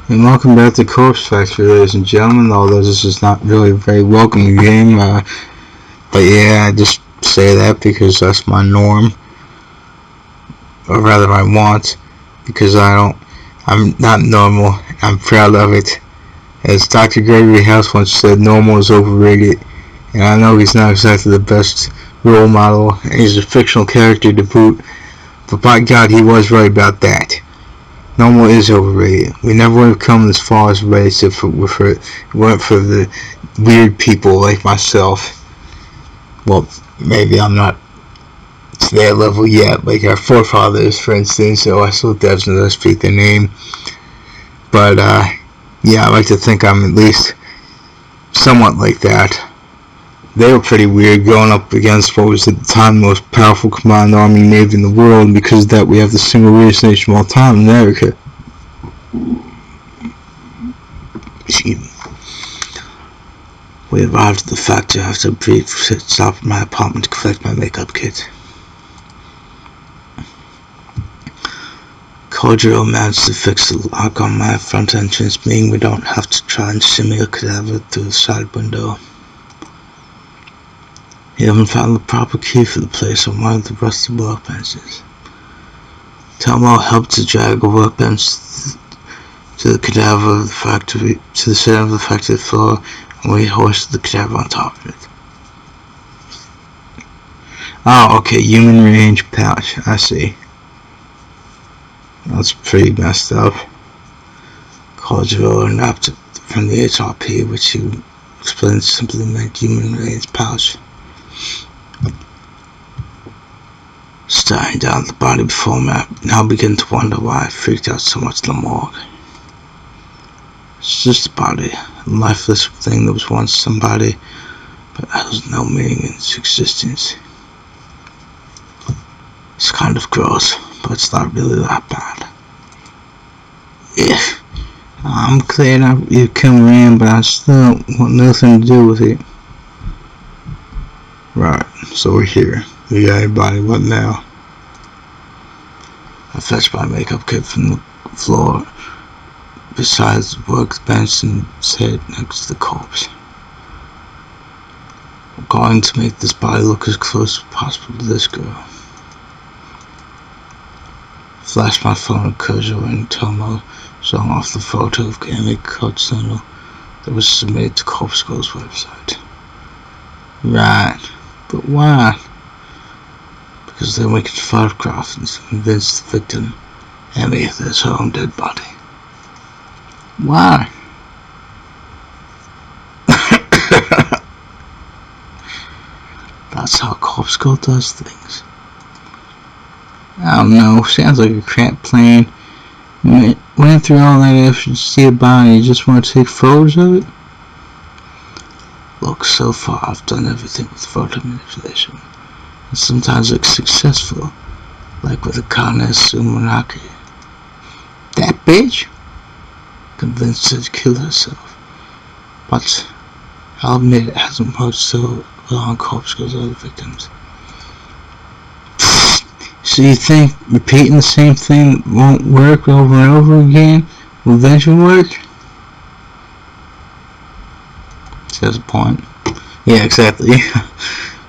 And welcome back to Corpse Factory, ladies and gentlemen. Although this is not really a very welcoming game, but yeah, I just say that because that's my norm, or rather my want, because I'm not normal. I'm proud of it. As Dr. Gregory House once said, normal is overrated, and I know he's not exactly the best role model, and he's a fictional character to boot, but by God, he was right about that. Normal is overrated. We never would have come this far as a race if it weren't for the weird people like myself. Well, maybe I'm not to their level yet, like our forefathers, for instance, so I still definitely speak their name. But, yeah, I like to think I'm at least somewhat like that. They were pretty weird going up against what was at the time the most powerful combined army and navy in the world, and because of that we have the single greatest nation of all time, America. Excuse me. We arrived at the factory after a brief stop at my apartment to collect my makeup kit. Koji managed to fix the lock on my front entrance, meaning we don't have to try and shimmy a cadaver through the side window. He even found the proper key for the place on one of the rusty workbenches. Tomoe helped to drag a workbench to the cadaver of the factory, to the center of the factory floor, and we hoisted the cadaver on top of it. Oh, okay, human range pouch, I see. That's pretty messed up. Koji napped from the HRP, which he explained simply meant human range pouch. Staring down at the body before me, I now begin to wonder why I freaked out so much in the morgue. It's just a body, a lifeless thing that was once somebody, but has no meaning in its existence. It's kind of gross, but it's not really that bad. Yeah, I'm glad you come in, but I still want nothing to do with it. Right, so we're here. We got everybody, what now? I fetched my makeup kit from the floor beside the workbench and set it next to the corpse. I'm going to make this body look as close as possible to this girl. I flashed my phone at Koji and Tomoe, showing off the photo of Gammy Kotsuno that was submitted to Corpse Girl's website. Right, but why? Because then we could photograph and convince the victim, Emmy, that it's her own dead body. Why? That's how Corpse Girl does things. I don't know, sounds like a crap plan. Went through all that effort to see a body, you just want to take photos of it? Look, so far I've done everything with photo manipulation, and sometimes it's successful, like with Akane Sumanaki. That bitch? Convinced her to kill herself. But I'll admit it hasn't worked so well on Corpse Girl's other victims. So you think repeating the same thing won't work over and over again will eventually work? She has a point. Yeah, exactly.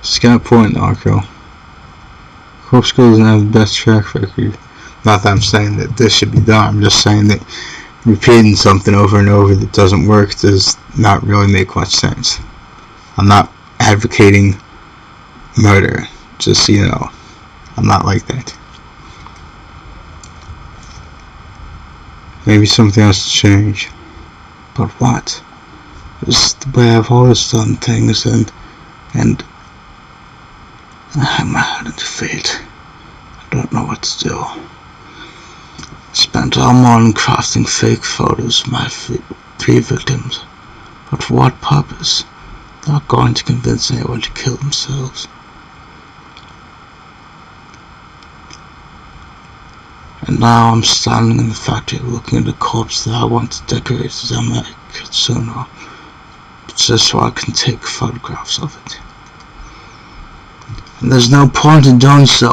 She's got a point, Noriko. Corpse Girl doesn't have the best track record. Not that I'm saying that this should be done, I'm just saying that repeating something over and over that doesn't work does not really make much sense. I'm not advocating murder, just so you know. I'm not like that. Maybe something has to change. But what? This is the way I've always done things, and I'm out into fate. I don't know what to do. I spent all morning crafting fake photos of my 3 victims. But for what purpose? They're not going to convince anyone to kill themselves. And now I'm standing in the factory looking at a corpse that I want to decorate as Emmy Kotsuno, just so I can take photographs of it. And there's no point in doing so.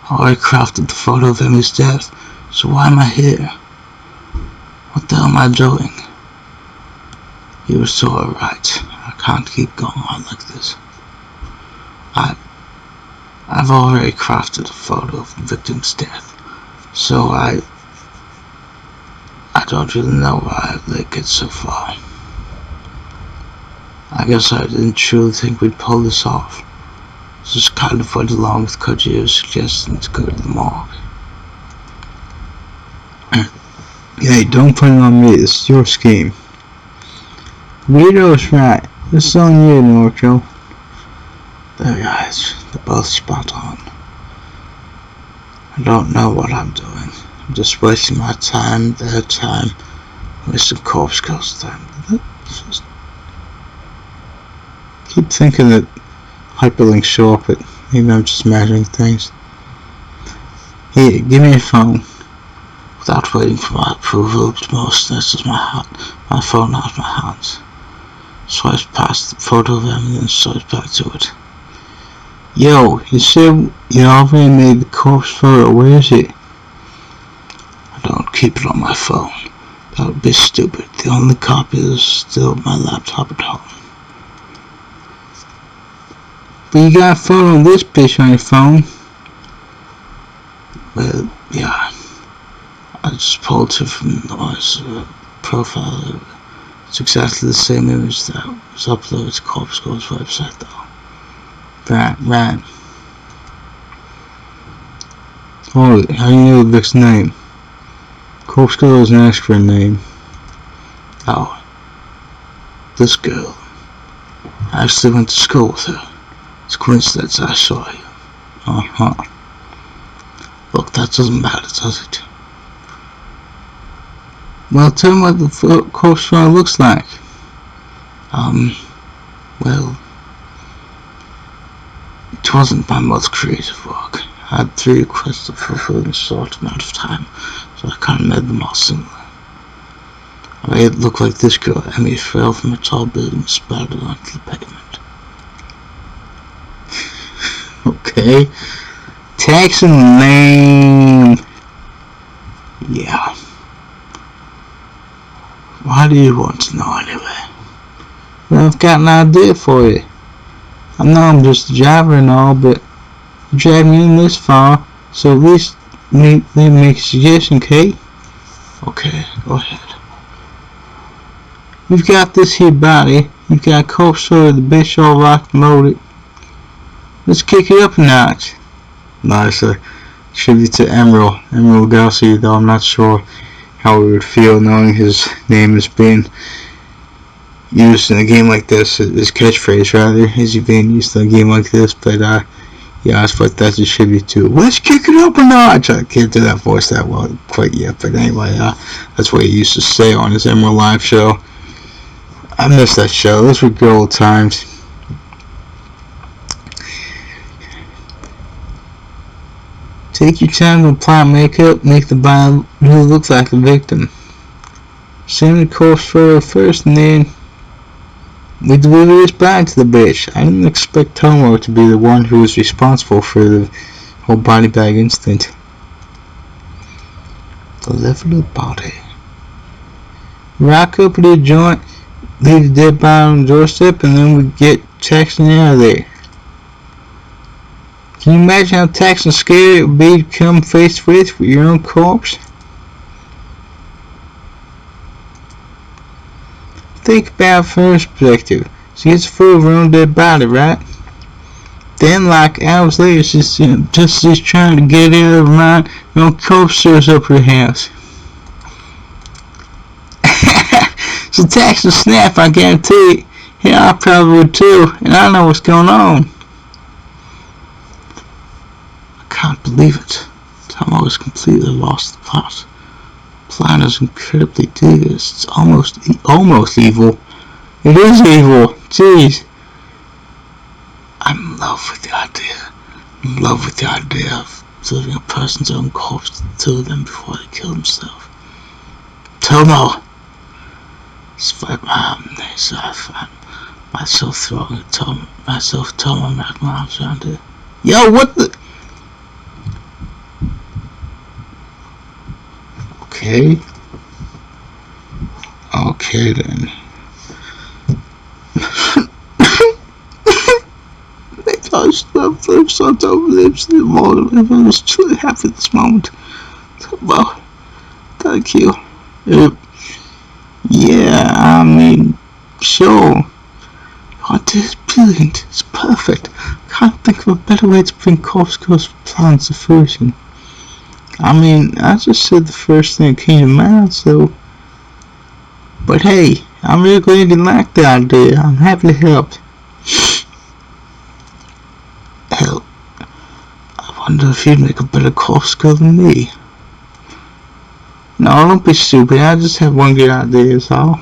I already crafted the photo of Emmy's death, so why am I here? What the hell am I doing? You were so right. I can't keep going on like this. I've already crafted a photo of the victim's death, so I don't really know why I've let it get so far. I guess I didn't truly think we'd pull this off. Just kind of went along with Koji's suggestion to go to the morgue. Hey, don't put it on me. This is your scheme. Rito's right. This is on you, Noriko. There, guys. They're both spot on. I don't know what I'm doing. I'm just wasting my time, their time, wasting Corpse Girl's time. Just keep thinking that hyperlinks show up, but maybe I'm just imagining things. Here, give me a phone. Without waiting for my approval, Tomoe snatches my phone out of my hands. Swipes past the photo of Emily and swipes back to it. Yo, you said you already made the corpse photo. Where is it? I don't keep it on my phone. That would be stupid. The only copy is still my laptop at home. But you got a photo of this bitch on your phone. Well, yeah. I just pulled it from Noah's profile. It's exactly the same image that was uploaded to Corpse Girl's website, though. Right. Oh, how do you know Vic's name? Corpse Girl doesn't ask for a name. Oh, this girl. I actually went to school with her. It's a coincidence I saw you. Uh-huh. Look, that doesn't matter, does it? Well, tell me what the corpse photo looks like. Well, it wasn't my most creative work. I had 3 requests to fulfill in a short amount of time, so I kind of made them all similar. I made it look like this girl, Emmy, fell from a tall building and splattered onto the pavement. Okay. Text and lame. Yeah. Why do you want to know anyway? Well, I've got an idea for you. I know I'm just a driver and all, but you dragged me in this far, so at least let me make a suggestion, Kate. Okay, go ahead. You've got this here body. You've got a corpse photo of the bitch all rocked and loaded. Let's kick it up a notch. Nice. Tribute to Emerald Garcia, though I'm not sure how we would feel knowing his name is being used in a game like this, his catchphrase rather, is he being used in a game like this, but yeah, I suppose that's a tribute to let's kick it up a notch. I can't do that voice that well quite yet, but anyway, that's what he used to say on his Emerald Live show. I miss that show. Those were good old times. Take your time to apply makeup, make the body really look like the victim. Send the corpse photo first, and then we deliver this body to the bitch. I didn't expect Tomoe to be the one who was responsible for the whole body bag incident. Deliver the body. Rock up to the joint, leave the dead body on the doorstep, and then we get taxing out of there. Can you imagine how taxing scary it would be to come face to face with your own corpse? Think about it from her perspective. She gets a photo of her own dead body, right? Then, like hours later, she's trying to get out of her mind, her own corpse shows up at her house. She attacks the snap, I guarantee it. Yeah, I probably would too, and I know what's going on. I can't believe it. Tomoe has completely lost the plot. The plan is incredibly devious. It's almost evil. It is evil. Jeez. I'm in love with the idea. I'm in love with the idea of delivering a person's own corpse to them before they kill themselves. Tomoe! Despite my amnesia, I find myself throwing Tomoe back my arms around her. Yo, what the? Okay. Okay then. They touched the flips on top of lips in the morning. I was truly happy at this moment. Well, thank you. Yeah, I mean, sure. Oh, this is brilliant. It's perfect. I can't think of a better way to bring Corpse Girl's plans to fruition. I mean, I just said the first thing that came to mind, so. But hey, I'm really glad you like the idea. I'm happy to help. Hell, I wonder if you'd make a better Corpse Girl than me. No, don't be stupid. I just have one good idea, that's all.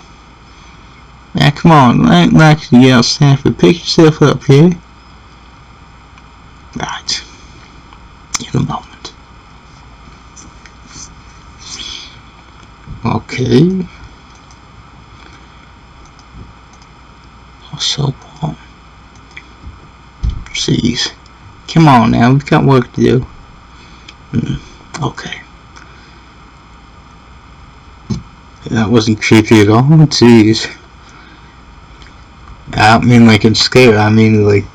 Now, come on. I ain't like you to yell, Stanford. Pick yourself up here. Right. In a moment. Okay. So warm. Jeez. Come on now. We've got work to do. Okay. That wasn't creepy at all. Jeez. I don't mean like it's scary. I mean like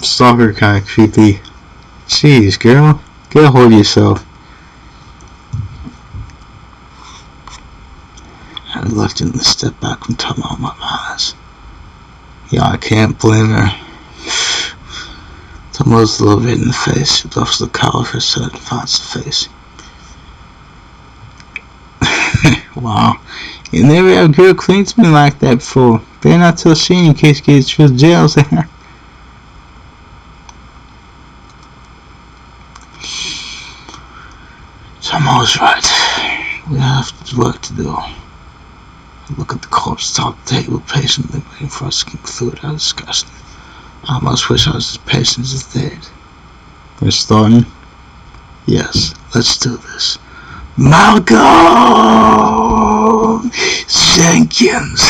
stalker kind of creepy. Jeez, girl. Get a hold of yourself. I reluctantly stepped back from Tomoe my eyes. Yeah, I can't blame her. Tomoe's a little red in the face. She lifts the collar of her shirt and finds the face. Wow. You never had a girl clean to me like that before. Better not tell Shane in case he gets real jealous. Tomoe's right. We have work to do. I look at the corpse atop the table, patiently waiting for us to conclude our discussion. I almost wish I was as patient as they did. We're starting? Yes, let's do this. Malcolm Jenkins!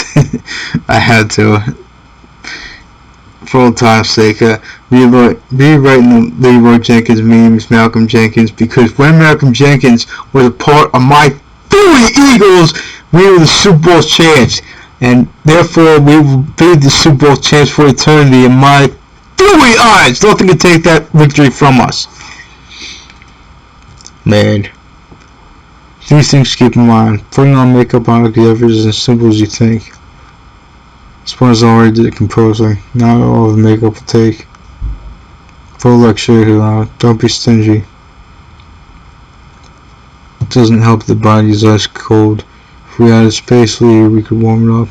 I had to. For old time's sake, rewriting the Leroy Jenkins memes, Malcolm Jenkins, because when Malcolm Jenkins was a part of my Philly Eagles, we were the Super Bowl champs, and therefore we will be the Super Bowl champs for eternity in my Philly eyes. Nothing can take that victory from us. Man. These things keep in mind. Putting on makeup on the covers is as simple as you think. Spawn's already decomposing. Not all of the makeup will take. Full luxury here, don't be stingy. It doesn't help the body's ice cold. If we had a space heater, we could warm it up.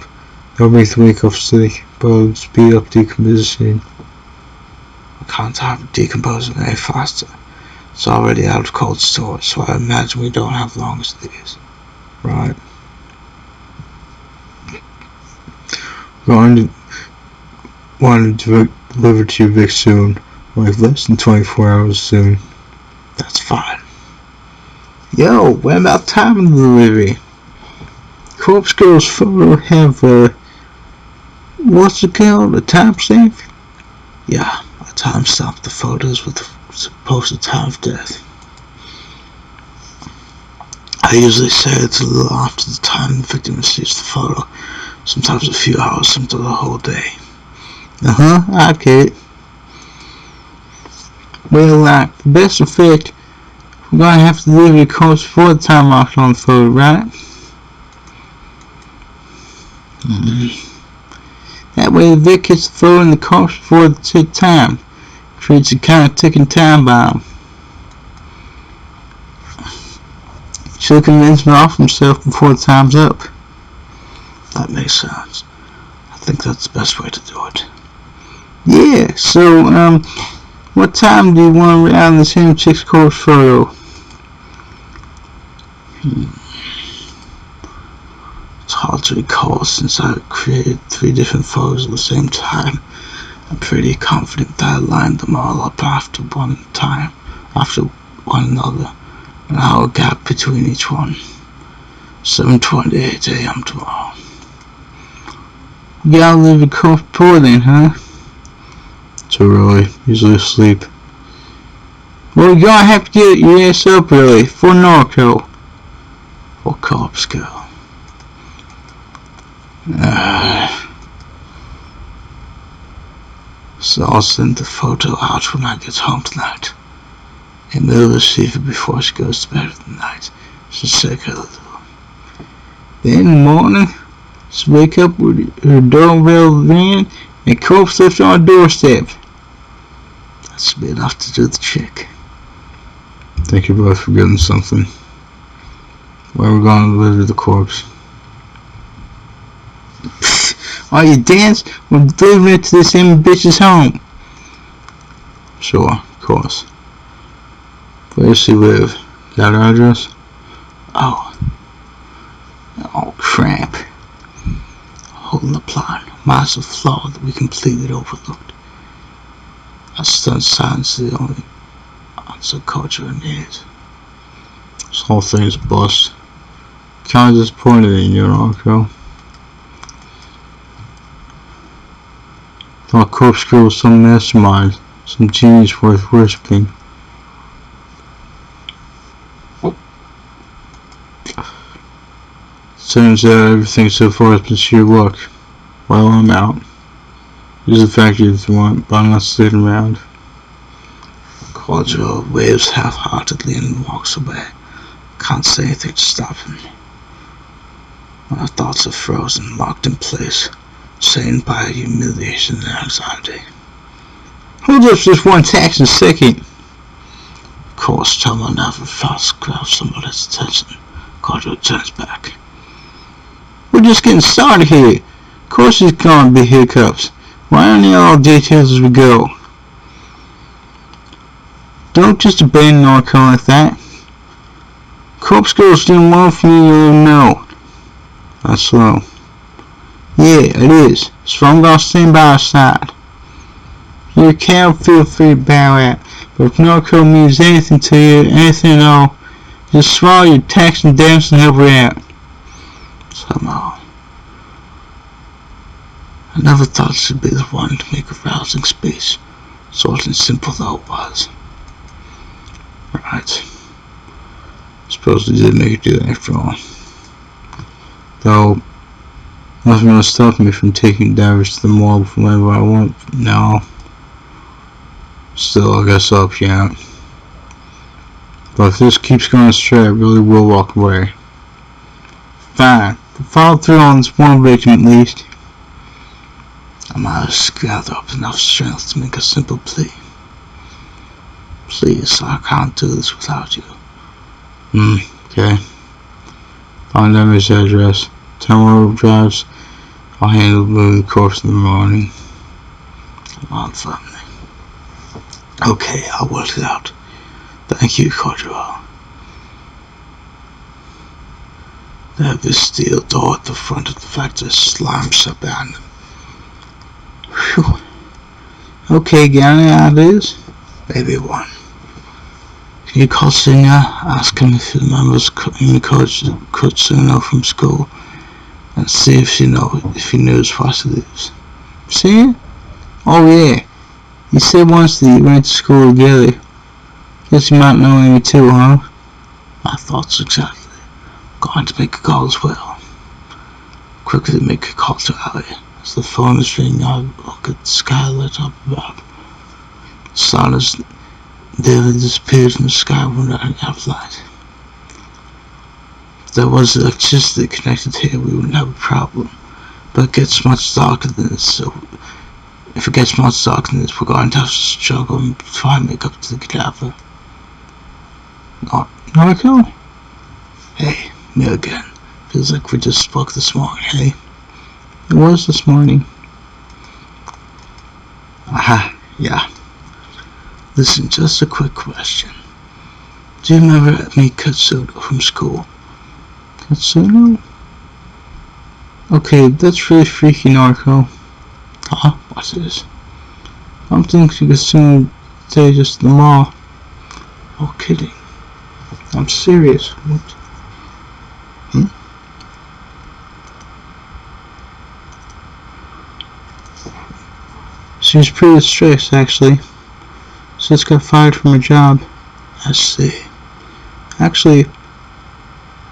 That would make the makeup stick, but it would speed up decomposition. I can't have it decomposing any faster. It's already out of cold storage, so I imagine we don't have long as these. Right. Want to deliver to you Vic soon. Like less than 24 hours soon. That's fine. Yo, what about time of delivery? Corpse Girl's photo have what's it called? A timestamp? Yeah, I timestamped the photos with the supposed time of death. I usually say it's a little after the time the victim receives the photo. Sometimes a few hours, sometimes a whole day. I get it. Well, like, for best effect, we're gonna have to deliver the corpse before the time marked on the photo, right? That way the Vic gets the photo in the corpse before the tick time. Creates a kind of ticking time bomb. She'll convince me off himself before the time's up. That makes sense. I think that's the best way to do it. Yeah, so, what time do you want to write on the same chick's corpse photo? It's hard to recall since I created 3 different photos at the same time. I'm pretty confident that I lined them all up after one another, an hour gap between each one. 7:28 a.m. tomorrow. You gotta leave the corpse before then, huh? Too early, usually asleep. Well, you're gonna have to get your ass up early for Noriko. For Corpse Girl. So I'll send the photo out when I get home tonight. And we'll receive it before she goes to bed at night. She'll shake her little. Then in the morning, she'll wake up with her doorbell ringing and a corpse left on her doorstep. That should be enough to do the trick. Thank you both for getting something. Where are we going to deliver the corpse? Are you dance? We're delivering it to this same bitch's home. Sure, of course. Where does she live? Got her address? Oh crap. Holding the plot. Massive flaw that we completely overlooked. A stunned silence is the only answer Koji needs. This whole thing is a bust. Kinda disappointed in you, Noriko. Thought Corpse Girl was some mastermind, some genius worth worshipping. Turns out everything so far has been sheer luck. Well, I'm out. Use the factory if you want, but I'm not sitting around. Koji waves half-heartedly and walks away. Can't say anything to stop him. My thoughts are frozen, locked in place, chained by humiliation and anxiety. Hold up just one tax in a second. Of course, Tomoe never fast grabs somebody's attention. Koji turns back. We're just getting started here. Of course there's gonna be hiccups. Why aren't all details as we go? Don't just abandon Noriko like that. Corpse Girl's doing well for me, you'll know. That's slow. Yeah, it is. So I'm gonna stand by her side. You can feel free to bow out, but if Noriko means anything to you, anything at all, just swallow your tax and dance and help her out. Somehow. I never thought she'd be the one to make a rousing speech, short and simple though it was. Right. Suppose they did make it do that after all. Though, nothing will stop me from taking divers to the mall whenever I want now. Still, I guess I'll help you out. But if this keeps going astray, I really will walk away. Fine. Follow through on this one victim at least. I must gather up enough strength to make a simple plea. Please, I can't do this without you. Okay. Find out his address. Tell me where it drives. I'll handle moving the corpse in the morning. Come on, family. Okay, I'll work it out. Thank you, Koji. They have this steel door at the front of the factory slammed shut behind them. Whew. Okay, got any ideas? Maybe one. Can you call Senior? Ask him if he remembers Kutsuno from school, and see if he knows where she lives. Senior? Oh yeah. You said once that you went to school together. Guess you might know Amy too, huh? My thoughts exactly. Going to make a call as well. Quickly make a call to Ali. As the phone is ringing, I look at the sky lit up above. The sun has nearly disappeared from the sky when running out of light. If there was electricity connected here, we wouldn't have a problem. But it gets much darker than this, so if it gets much darker than this, we're going to have to struggle and try and make up to the cadaver. Noriko? Hey. Me again. Feels like we just spoke this morning, hey? It was this morning. Aha, yeah. Listen, just a quick question. Do you remember me Katsuno from school? Katsuno? Okay, that's really freaky, Noriko. Huh? What's this? I'm thinking Katsuno today just at the mall. Oh, kidding. I'm serious. What? She was pretty distressed, actually. She just got fired from her job. I see. Actually,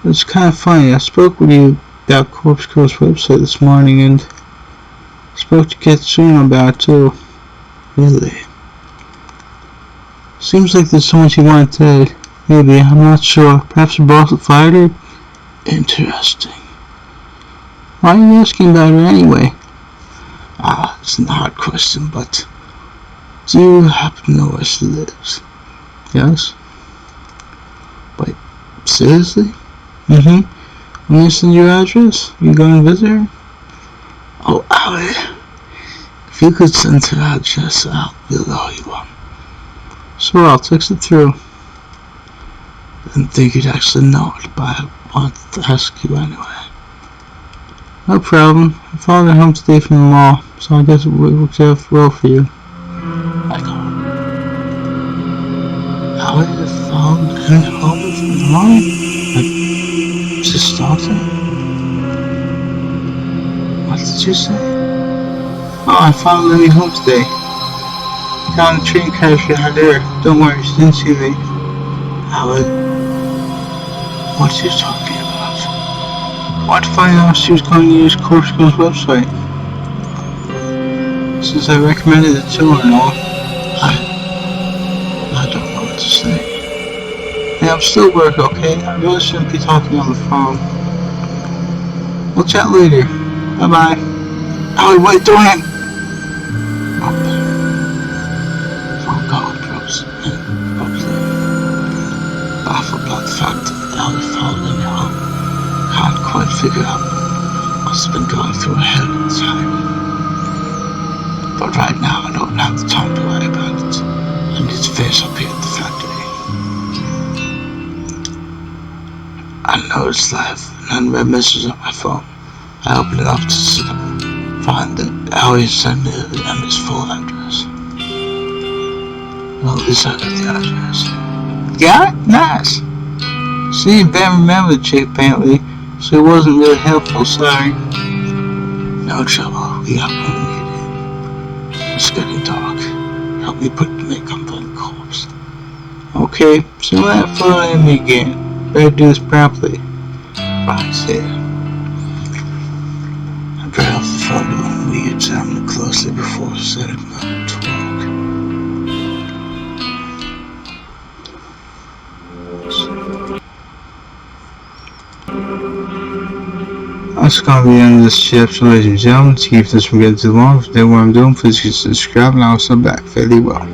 it's kind of funny. I spoke with you that Corpse Girl's website this morning and spoke to Katsuna about it too. Really? Seems like there's someone she wanted dead. Maybe, I'm not sure. Perhaps her boss fired her? Interesting. Why are you asking about her anyway? It's not a hard question, but do you happen to know where she lives? Yes? Wait, seriously? Mm-hmm. When you send your address, you going to visit her? Oh, Allie. If you could send her address, I'll be all you want. Sure, I'll text it through. I didn't think you'd actually know it, but I wanted to ask you anyway. No problem. I followed her home today from the mall, so I guess it worked out well for you. I know. How did you found her home from the mall? Like, just starting? What did you say? Oh, I followed Lily home today. I got on the train crash she had there. Don't worry, she didn't see me. Howard, what are you talking about? Why'd you find out she was going to use Corpse Girl's website? Since I recommended it to her and all, I don't know what to say. Hey, I'm still at work, okay? I really shouldn't be talking on the phone. We'll chat later. Bye-bye. Howard, what are you doing? Phone call drops and abruptly. Baffled by the fact that Ellie followed me home. Can't quite figure out what's been going through her head at the time. But right now I don't have the time to worry about it. I need to finish up here at the factory. I noticed that I have an unread message on my phone. I opened it up to find that Ellie sent me Emmy's full address. Well, at least I got the address. Got it? Nice. She didn't remember the chick apparently, so it wasn't really helpful, sorry. No trouble, we got what we needed. It's getting dark. Help me put the makeup on the corpse. Okay, so that photo of me again. Better do this promptly. Right here. I dried off the photo and we examined it closely before setting up to work. That's gonna be the end of this chapter, ladies and gentlemen. To keep this from getting too long, if you know what I'm doing, please subscribe and I'll sub back fairly well.